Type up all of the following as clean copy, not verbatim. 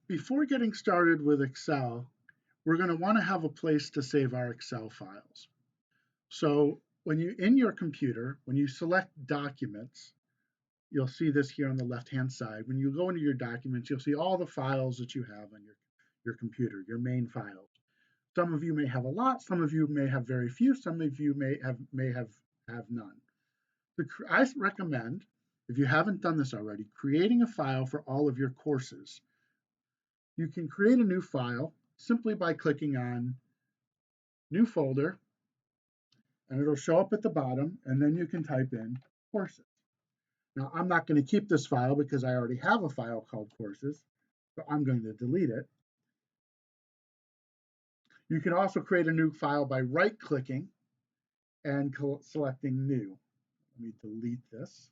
Before getting started with Excel, we're going to want to have a place to save our Excel files. So when you in your computer, when you select documents, you'll see this here on the left-hand side. When you go into your documents, you'll see all the files that you have on your computer, your main files. Some of you may have a lot, some of you may have very few, some of you may have none. I recommend, if you haven't done this already, creating a file for all of your courses. You can create a new file simply by clicking on New Folder, and it'll show up at the bottom, and then you can type in Courses. Now, I'm not going to keep this file because I already have a file called Courses, so I'm going to delete it. You can also create a new file by right-clicking and selecting New. Let me delete this.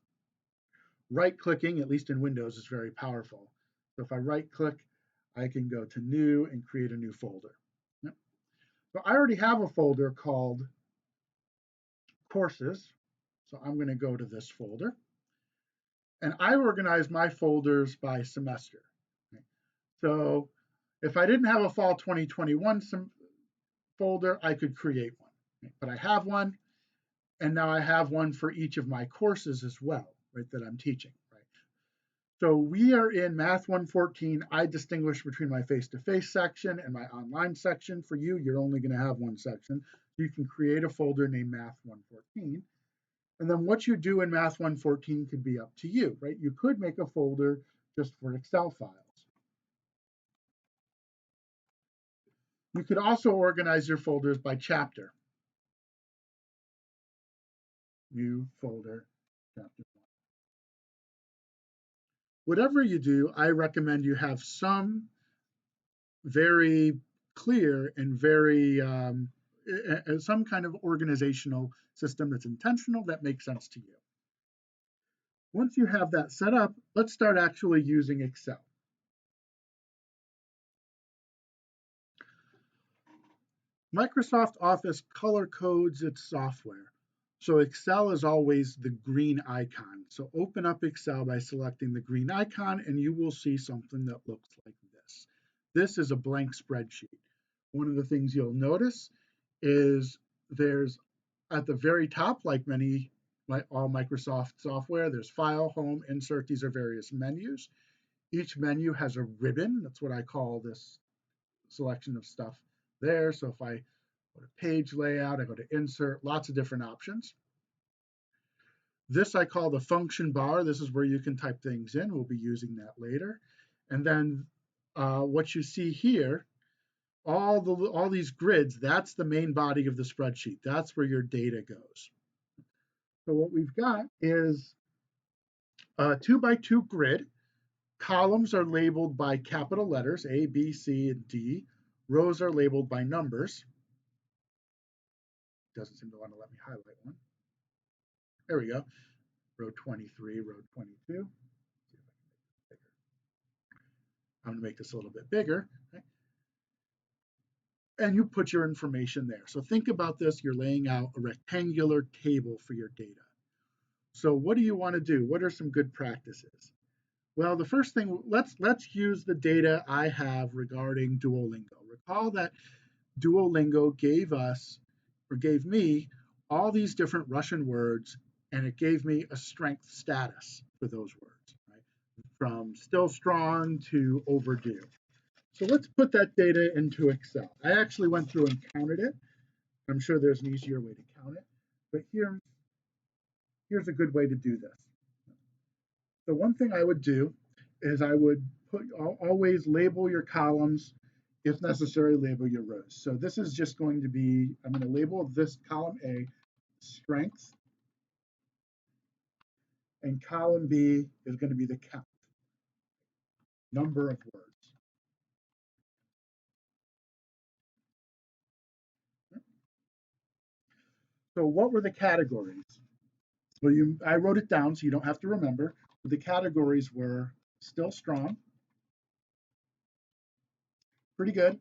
Right-clicking, at least in Windows, is very powerful. So if I right-click, I can go to New and create a new folder. Yep. So I already have a folder called Courses, so I'm going to go to this folder. And I organize my folders by semester. So if I didn't have a fall 2021 folder, I could create one. But I have one, and now I have one for each of my courses as well, right, that I'm teaching. Right. So we are in Math 114. I distinguish between my face-to-face section and my online section. For you, you're only going to have one section. You can create a folder named Math 114. And then what you do in Math 114 could be up to you, right? You could make a folder just for Excel files. You could also organize your folders by chapter. New folder, chapter 1. Whatever you do, I recommend you have some very clear and very some kind of organizational system that's intentional, that makes sense to you. Once you have that set up, let's start actually using Excel. Microsoft Office color codes its software. So Excel is always the green icon. So open up Excel by selecting the green icon, and you will see something that looks like this. This is a blank spreadsheet. One of the things you'll notice is there's at the very top, like all Microsoft software, there's File, Home, Insert. These are various menus. Each menu has a ribbon. That's what I call this selection of stuff there. So if I go to page layout, I go to insert, lots of different options. This I call the function bar. This is where you can type things in. We'll be using that later. And then what you see here, all these grids, that's the main body of the spreadsheet. That's where your data goes. So what we've got is a 2x2 grid. Columns are labeled by capital letters, A, B, C, and D. Rows are labeled by numbers. Doesn't seem to want to let me highlight one. There we go. Row 23, row 22. I'm going to make this a little bit bigger. Okay? And you put your information there. So think about this. You're laying out a rectangular table for your data. So what do you want to do? What are some good practices? Well, the first thing, let's use the data I have regarding Duolingo. Recall that Duolingo gave me all these different Russian words, and it gave me a strength status for those words, right? From still strong to overdue. So let's put that data into Excel. I actually went through and counted it. I'm sure there's an easier way to count it, but here's a good way to do this. So one thing I would do is I would always label your columns, if necessary, label your rows. So this is just going to be, I'm going to label this column A, strength, and column B is going to be the count, number of words. So what were the categories? Well, I wrote it down so you don't have to remember. The categories were still strong, pretty good,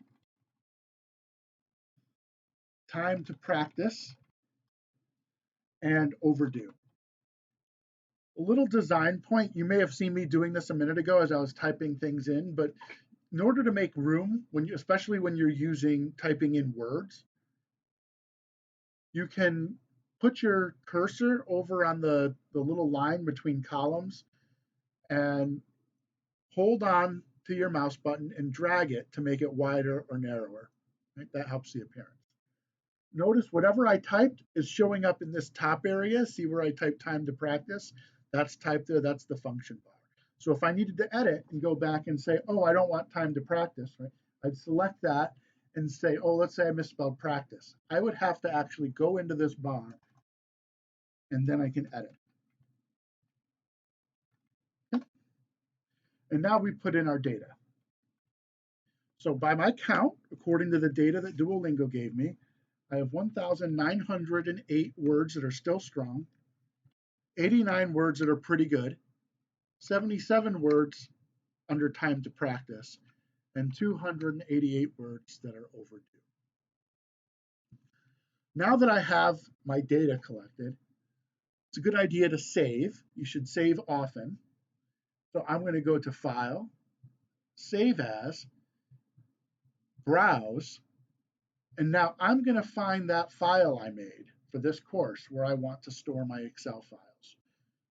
time to practice, and overdue. A little design point, you may have seen me doing this a minute ago as I was typing things in, but in order to make room, especially when you're typing in words, you can put your cursor over on the little line between columns and hold on to your mouse button and drag it to make it wider or narrower. Right? That helps the appearance. Notice whatever I typed is showing up in this top area. See where I typed time to practice? That's typed there, that's the function bar. So if I needed to edit and go back and say, oh, I don't want time to practice, right? I'd select that and say, oh, let's say I misspelled practice. I would have to actually go into this bar and then I can edit. Okay. And now we put in our data. So by my count, according to the data that Duolingo gave me, I have 1,908 words that are still strong, 89 words that are pretty good, 77 words under time to practice, and 288 words that are overdue. Now that I have my data collected, it's a good idea to save. You should save often. So I'm going to go to File, Save As, Browse, and now I'm going to find that file I made for this course where I want to store my Excel files.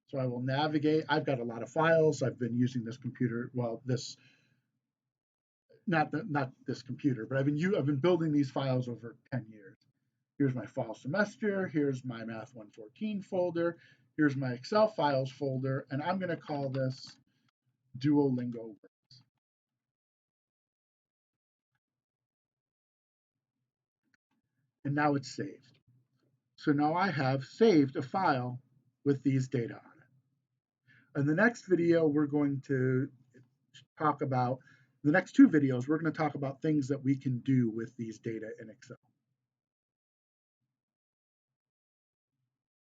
So I will navigate. I've got a lot of files. I've been using this computer, well, not this computer, but I've been building these files over 10 years. Here's my fall semester. Here's my Math 114 folder. Here's my Excel files folder, and I'm going to call this Duolingo Words. And now it's saved. So now I have saved a file with these data on it. In the next video, we're going to talk about, the next two videos, we're going to talk about things that we can do with these data in Excel.